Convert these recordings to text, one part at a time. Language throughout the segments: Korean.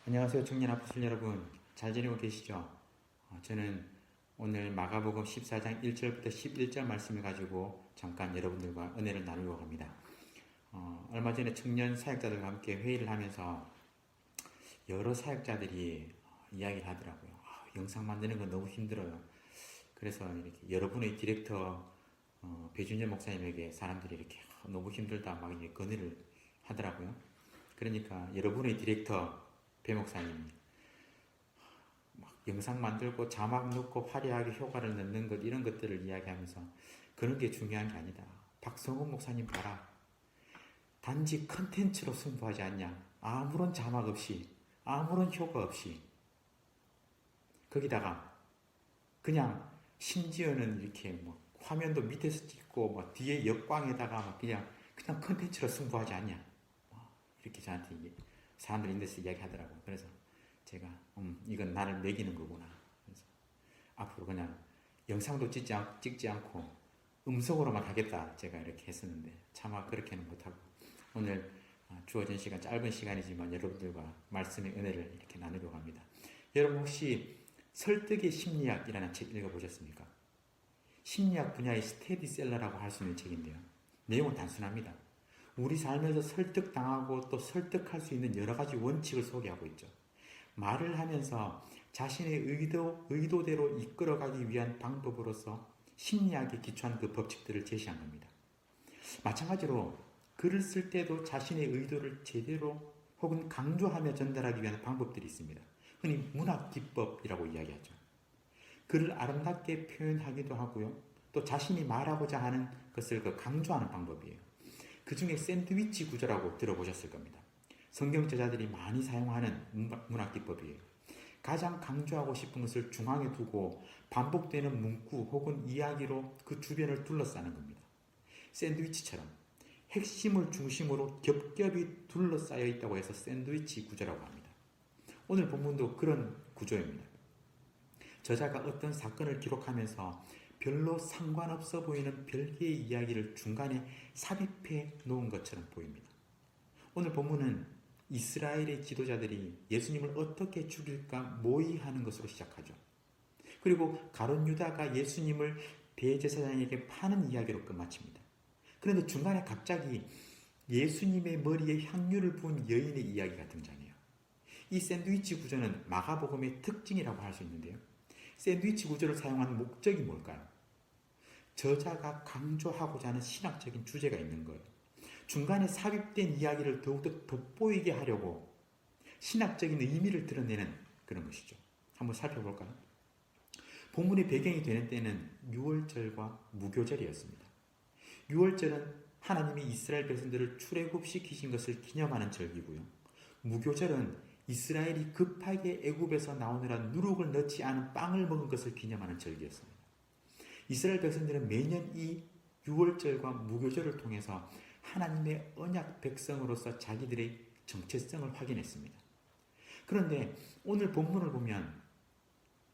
안녕하세요. 청년 아프실 여러분. 잘 지내고 계시죠? 저는 오늘 마가복음 14장 1절부터 11절 말씀을 가지고 잠깐 여러분들과 은혜를 나누려고 합니다. 얼마 전에 청년 사역자들과 함께 회의를 하면서 여러 사역자들이 이야기를 하더라고요. 영상 만드는 건 너무 힘들어요. 그래서 이렇게 여러분의 디렉터 배준재 목사님에게 사람들이 이렇게 너무 힘들다 막 이제 건의를 하더라고요. 그러니까 여러분의 디렉터 배 목사님이 막 영상 만들고 자막 넣고 화려하게 효과를 넣는 것 이런 것들을 이야기하면서 그런 게 중요한 게 아니다. 박성훈 목사님 봐라. 단지 컨텐츠로 승부하지 않냐. 아무런 자막 없이 아무런 효과 없이 거기다가 그냥 심지어는 이렇게 뭐 화면도 밑에서 찍고 뭐 뒤에 역광에다가 그냥 컨텐츠로 승부하지 않냐. 이렇게 저한테 사람들이 인데서 이야기하더라고요. 그래서 제가 이건 나를 매기는 거구나. 그래서 앞으로 그냥 영상도 찍지 않고 음성으로만 하겠다. 제가 이렇게 했었는데 차마 그렇게는 못하고 오늘 주어진 시간 짧은 시간이지만 여러분들과 말씀의 은혜를 이렇게 나누려고 합니다. 여러분 혹시 설득의 심리학이라는 책 읽어보셨습니까? 심리학 분야의 스테디셀러라고 할 수 있는 책인데요. 내용은 단순합니다. 우리 삶에서 설득당하고 또 설득할 수 있는 여러 가지 원칙을 소개하고 있죠. 말을 하면서 자신의 의도대로 이끌어가기 위한 방법으로서 심리학에 기초한 그 법칙들을 제시한 겁니다. 마찬가지로 글을 쓸 때도 자신의 의도를 제대로 혹은 강조하며 전달하기 위한 방법들이 있습니다. 흔히 문학 기법이라고 이야기하죠. 글을 아름답게 표현하기도 하고요. 또 자신이 말하고자 하는 것을 강조하는 방법이에요. 그 중에 샌드위치 구조라고 들어보셨을 겁니다. 성경 저자들이 많이 사용하는 문학 기법이에요. 가장 강조하고 싶은 것을 중앙에 두고 반복되는 문구 혹은 이야기로 그 주변을 둘러싸는 겁니다. 샌드위치처럼 핵심을 중심으로 겹겹이 둘러싸여 있다고 해서 샌드위치 구조라고 합니다. 오늘 본문도 그런 구조입니다. 저자가 어떤 사건을 기록하면서 별로 상관없어 보이는 별개의 이야기를 중간에 삽입해 놓은 것처럼 보입니다. 오늘 본문은 이스라엘의 지도자들이 예수님을 어떻게 죽일까 모의하는 것으로 시작하죠. 그리고 가룟 유다가 예수님을 대제사장에게 파는 이야기로 끝마칩니다. 그런데 중간에 갑자기 예수님의 머리에 향유를 부은 여인의 이야기가 등장해요. 이 샌드위치 구조는 마가복음의 특징이라고 할 수 있는데요. 샌드위치 구조를 사용한 목적이 뭘까요? 저자가 강조하고자 하는 신학적인 주제가 있는 거예요. 중간에 삽입된 이야기를 더욱더 돋보이게 하려고 신학적인 의미를 드러내는 그런 것이죠. 한번 살펴볼까요? 본문의 배경이 되는 때는 6월절과 무교절이었습니다. 6월절은 하나님이 이스라엘 백성들을 출애굽시키신 것을 기념하는 절기고요. 무교절은 이스라엘이 급하게 애굽에서 나오느라 누룩을 넣지 않은 빵을 먹은 것을 기념하는 절기였습니다. 이스라엘 백성들은 매년 이 6월절과 무교절을 통해서 하나님의 언약 백성으로서 자기들의 정체성을 확인했습니다. 그런데 오늘 본문을 보면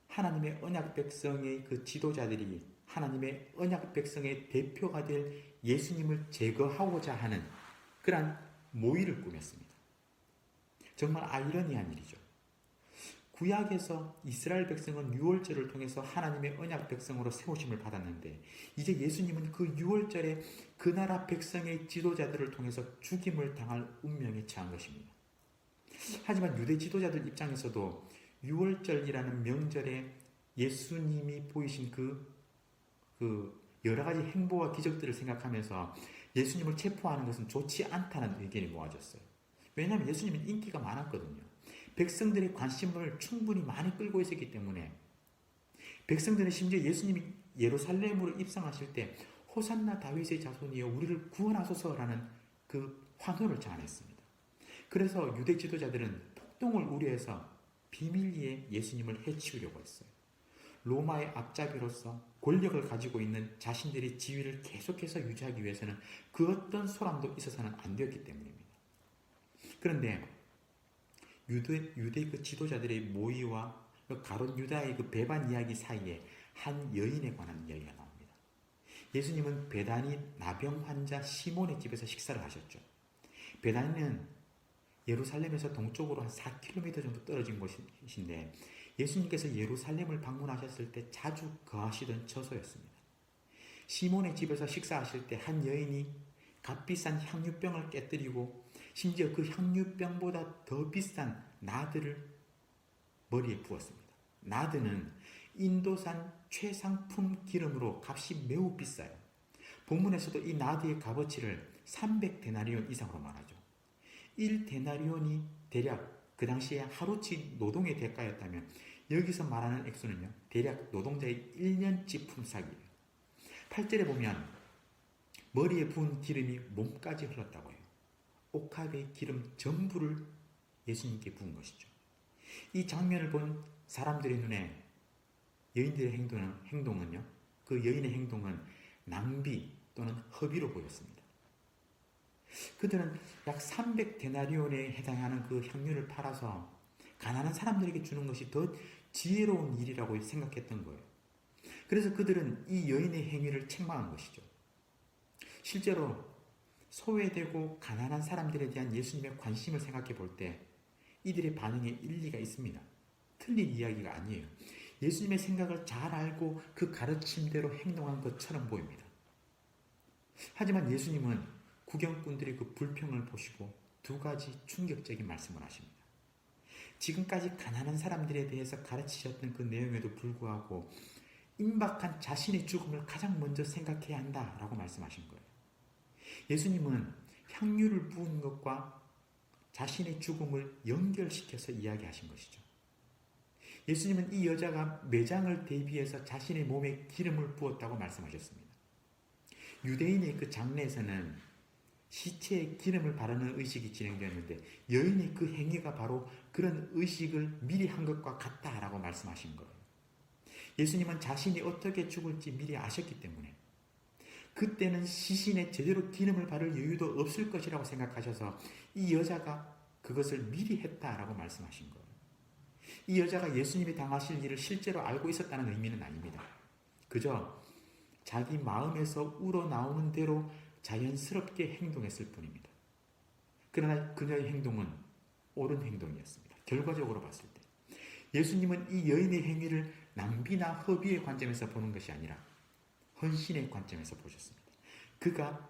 하나님의 언약 백성의 그 지도자들이 하나님의 언약 백성의 대표가 될 예수님을 제거하고자 하는 그러한 모의를 꾸몄습니다. 정말 아이러니한 일이죠. 구약에서 이스라엘 백성은 유월절을 통해서 하나님의 언약 백성으로 세우심을 받았는데 이제 예수님은 그 유월절에 그 나라 백성의 지도자들을 통해서 죽임을 당할 운명에 처한 것입니다. 하지만 유대 지도자들 입장에서도 유월절이라는 명절에 예수님이 보이신 그 여러 가지 행보와 기적들을 생각하면서 예수님을 체포하는 것은 좋지 않다는 의견이 모아졌어요. 왜냐하면 예수님은 인기가 많았거든요. 백성들의 관심을 충분히 많이 끌고 있었기 때문에 백성들은 심지어 예수님이 예루살렘으로 입성하실 때 호산나 다윗의 자손이여 우리를 구원하소서라는 그 환호를 자아냈습니다. 그래서 유대 지도자들은 폭동을 우려해서 비밀리에 예수님을 해치우려고 했어요. 로마의 앞잡이로서 권력을 가지고 있는 자신들의 지위를 계속해서 유지하기 위해서는 그 어떤 소란도 있어서는 안 되었기 때문입니다. 그런데 유대 그 지도자들의 모의와 가룟 유다의 그 배반 이야기 사이에 한 여인에 관한 이야기가 나옵니다. 예수님은 베다니 나병 환자 시몬의 집에서 식사를 하셨죠. 베다니는 예루살렘에서 동쪽으로 한 4km 정도 떨어진 곳인데 예수님께서 예루살렘을 방문하셨을 때 자주 거하시던 처소였습니다. 시몬의 집에서 식사하실 때 한 여인이 값비싼 향유병을 깨뜨리고 심지어 그 향유병보다 더 비싼 나드를 머리에 부었습니다. 나드는 인도산 최상품 기름으로 값이 매우 비싸요. 본문에서도 이 나드의 값어치를 300데나리온 이상으로 말하죠. 1데나리온이 대략 그 당시에 하루치 노동의 대가였다면 여기서 말하는 액수는요, 대략 노동자의 1년치 품삯이에요. 8절에 보면 머리에 부은 기름이 몸까지 흘렀다고 해요. 옥합의 기름 전부를 예수님께 부은 것이죠. 이 장면을 본 사람들의 눈에 여인들의 행동은요, 그 여인의 행동은 낭비 또는 허비로 보였습니다. 그들은 약 300데나리온에 해당하는 그 향유를 팔아서 가난한 사람들에게 주는 것이 더 지혜로운 일이라고 생각했던 거예요. 그래서 그들은 이 여인의 행위를 책망한 것이죠. 실제로 소외되고 가난한 사람들에 대한 예수님의 관심을 생각해 볼 때 이들의 반응에 일리가 있습니다. 틀린 이야기가 아니에요. 예수님의 생각을 잘 알고 그 가르침대로 행동한 것처럼 보입니다. 하지만 예수님은 구경꾼들의 그 불평을 보시고 두 가지 충격적인 말씀을 하십니다. 지금까지 가난한 사람들에 대해서 가르치셨던 그 내용에도 불구하고 임박한 자신의 죽음을 가장 먼저 생각해야 한다라고 말씀하신 거예요. 예수님은 향유를 부은 것과 자신의 죽음을 연결시켜서 이야기하신 것이죠. 예수님은 이 여자가 매장을 대비해서 자신의 몸에 기름을 부었다고 말씀하셨습니다. 유대인의 그 장례에서는 시체에 기름을 바르는 의식이 진행되었는데 여인의 그 행위가 바로 그런 의식을 미리 한 것과 같다라고 말씀하신 거예요. 예수님은 자신이 어떻게 죽을지 미리 아셨기 때문에 그때는 시신에 제대로 기름을 바를 여유도 없을 것이라고 생각하셔서 이 여자가 그것을 미리 했다라고 말씀하신 거예요. 이 여자가 예수님이 당하실 일을 실제로 알고 있었다는 의미는 아닙니다. 그저 자기 마음에서 우러나오는 대로 자연스럽게 행동했을 뿐입니다. 그러나 그녀의 행동은 옳은 행동이었습니다. 결과적으로 봤을 때 예수님은 이 여인의 행위를 낭비나 허비의 관점에서 보는 것이 아니라 헌신의 관점에서 보셨습니다. 그가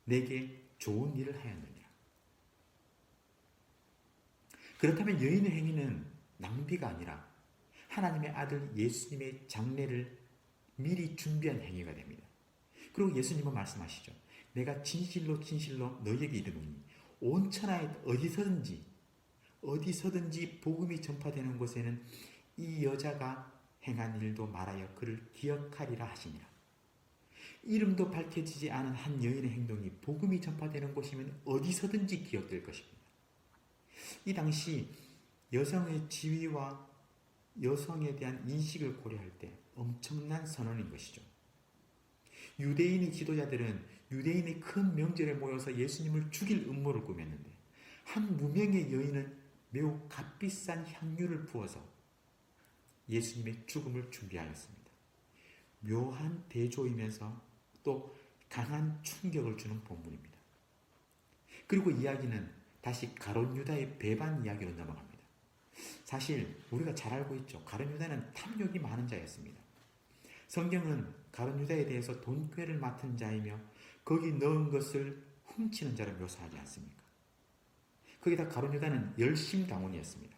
내게 좋은 일을 하였느니라. 그렇다면 여인의 행위는 낭비가 아니라 하나님의 아들 예수님의 장례를 미리 준비한 행위가 됩니다. 그리고 예수님은 말씀하시죠. 내가 진실로 진실로 너희에게 이르노니 온 천하에 어디서든지 복음이 전파되는 곳에는 이 여자가 행한 일도 말하여 그를 기억하리라 하시니라. 이름도 밝혀지지 않은 한 여인의 행동이 복음이 전파되는 곳이면 어디서든지 기억될 것입니다. 이 당시 여성의 지위와 여성에 대한 인식을 고려할 때 엄청난 선언인 것이죠. 유대인의 지도자들은 유대인의 큰 명절에 모여서 예수님을 죽일 음모를 꾸몄는데 한 무명의 여인은 매우 값비싼 향유를 부어서 예수님의 죽음을 준비하였습니다. 묘한 대조이면서 또 강한 충격을 주는 본문입니다. 그리고 이야기는 다시 가룟 유다의 배반 이야기로 넘어갑니다. 사실 우리가 잘 알고 있죠. 가룟 유다는 탐욕이 많은 자였습니다. 성경은 가룟 유다에 대해서 돈꾀를 맡은 자이며 거기 넣은 것을 훔치는 자로 묘사하지 않습니까? 거기다 가룟 유다는 열심당원이었습니다.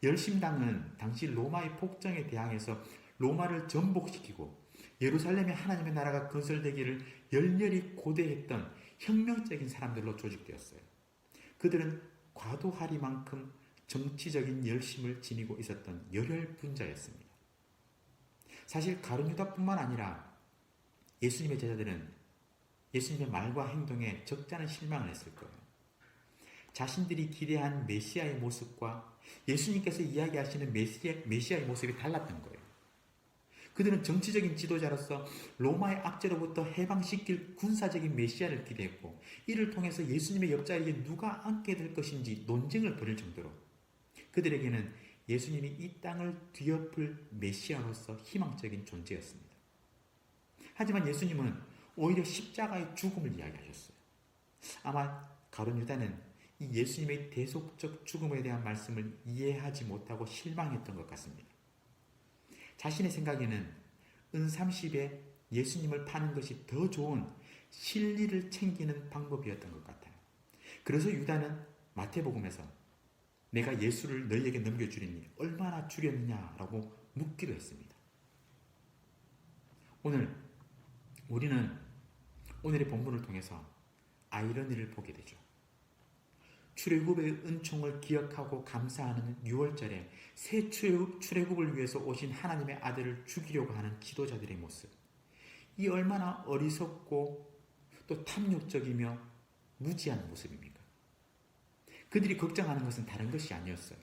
열심당은 당시 로마의 폭정에 대항해서 로마를 전복시키고 예루살렘에 하나님의 나라가 건설되기를 열렬히 고대했던 혁명적인 사람들로 조직되었어요. 그들은 과도하리만큼 정치적인 열심을 지니고 있었던 열혈분자였습니다. 사실 가룟 유다뿐만 아니라 예수님의 제자들은 예수님의 말과 행동에 적잖은 실망을 했을 거예요. 자신들이 기대한 메시아의 모습과 예수님께서 이야기하시는 메시아의 모습이 달랐던 거예요. 그들은 정치적인 지도자로서 로마의 압제로부터 해방시킬 군사적인 메시아를 기대했고 이를 통해서 예수님의 옆자리에 누가 앉게 될 것인지 논쟁을 벌일 정도로 그들에게는 예수님이 이 땅을 뒤엎을 메시아로서 희망적인 존재였습니다. 하지만 예수님은 오히려 십자가의 죽음을 이야기하셨어요. 아마 가룟 유다는 이 예수님의 대속적 죽음에 대한 말씀을 이해하지 못하고 실망했던 것 같습니다. 자신의 생각에는 은 30에 예수님을 파는 것이 더 좋은 실리를 챙기는 방법이었던 것 같아요. 그래서 유다는 마태복음에서 내가 예수를 너희에게 넘겨주리니 얼마나 주렸느냐라고 묻기도 했습니다. 오늘 우리는 오늘의 본문을 통해서 아이러니를 보게 되죠. 출애굽의 은총을 기억하고 감사하는 6월절에 새 출애굽을 위해서 오신 하나님의 아들을 죽이려고 하는 지도자들의 모습. 이 얼마나 어리석고 또 탐욕적이며 무지한 모습입니까? 그들이 걱정하는 것은 다른 것이 아니었어요.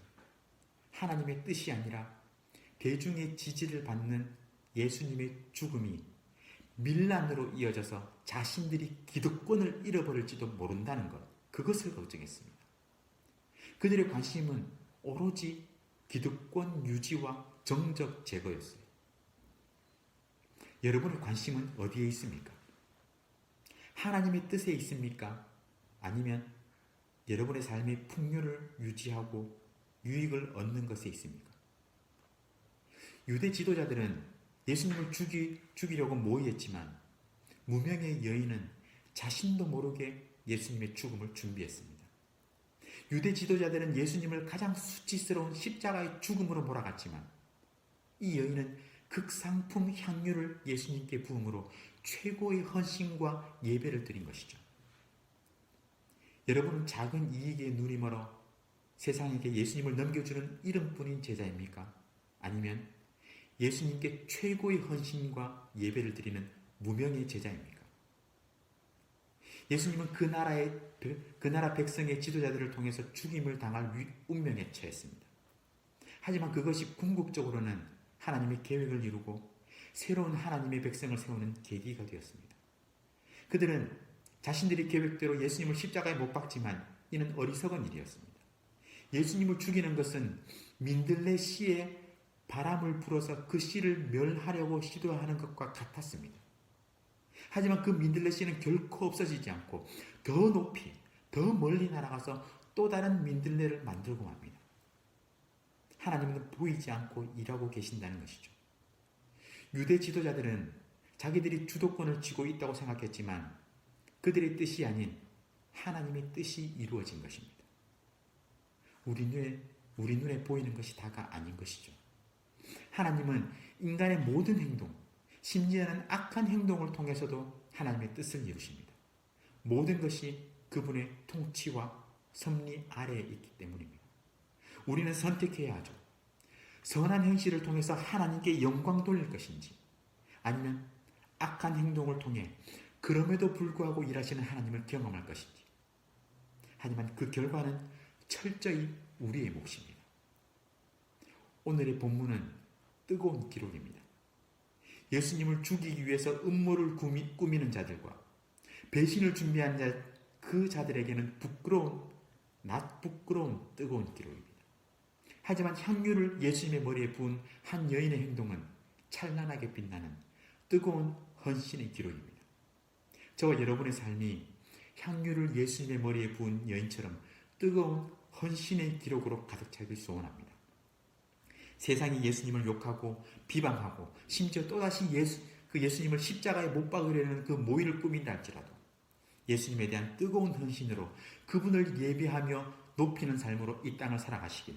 하나님의 뜻이 아니라 대중의 지지를 받는 예수님의 죽음이 밀란으로 이어져서 자신들이 기득권을 잃어버릴지도 모른다는 것, 그것을 걱정했습니다. 그들의 관심은 오로지 기득권 유지와 정적 제거였어요. 여러분의 관심은 어디에 있습니까? 하나님의 뜻에 있습니까? 아니면 여러분의 삶의 풍요를 유지하고 유익을 얻는 것에 있습니까? 유대 지도자들은 예수님을 죽이려고 모의했지만 무명의 여인은 자신도 모르게 예수님의 죽음을 준비했습니다. 유대 지도자들은 예수님을 가장 수치스러운 십자가의 죽음으로 몰아갔지만 이 여인은 극상품 향유를 예수님께 부음으로 최고의 헌신과 예배를 드린 것이죠. 여러분은 작은 이익에 눈이 멀어 세상에게 예수님을 넘겨주는 이름뿐인 제자입니까? 아니면 예수님께 최고의 헌신과 예배를 드리는 무명의 제자입니까? 예수님은 그 나라 백성의 지도자들을 통해서 죽임을 당할 운명에 처했습니다. 하지만 그것이 궁극적으로는 하나님의 계획을 이루고 새로운 하나님의 백성을 세우는 계기가 되었습니다. 그들은 자신들이 계획대로 예수님을 십자가에 못 박지만 이는 어리석은 일이었습니다. 예수님을 죽이는 것은 민들레 씨에 바람을 불어서 그 씨를 멸하려고 시도하는 것과 같았습니다. 하지만 그 민들레 씨는 결코 없어지지 않고 더 높이, 더 멀리 날아가서 또 다른 민들레를 만들고 맙니다. 하나님은 보이지 않고 일하고 계신다는 것이죠. 유대 지도자들은 자기들이 주도권을 쥐고 있다고 생각했지만 그들의 뜻이 아닌 하나님의 뜻이 이루어진 것입니다. 우리 눈에 보이는 것이 다가 아닌 것이죠. 하나님은 인간의 모든 행동, 심지어는 악한 행동을 통해서도 하나님의 뜻을 이루십니다. 모든 것이 그분의 통치와 섭리 아래에 있기 때문입니다. 우리는 선택해야 하죠. 선한 행실을 통해서 하나님께 영광 돌릴 것인지 아니면 악한 행동을 통해 그럼에도 불구하고 일하시는 하나님을 경험할 것인지. 하지만 그 결과는 철저히 우리의 몫입니다. 오늘의 본문은 뜨거운 기록입니다. 예수님을 죽이기 위해서 음모를 꾸미는 자들과 배신을 준비한 그 자들에게는 부끄러운 뜨거운 기록입니다. 하지만 향유를 예수님의 머리에 부은 한 여인의 행동은 찬란하게 빛나는 뜨거운 헌신의 기록입니다. 저와 여러분의 삶이 향유를 예수님의 머리에 부은 여인처럼 뜨거운 헌신의 기록으로 가득 차길 소원합니다. 세상이 예수님을 욕하고 비방하고 심지어 또다시 예수님을 십자가에 못 박으려는 그 모의를 꾸민다 할지라도 예수님에 대한 뜨거운 헌신으로 그분을 예배하며 높이는 삶으로 이 땅을 살아가시길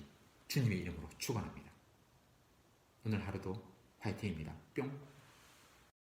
주님의 이름으로 축원합니다. 오늘 하루도 화이팅입니다. 뿅.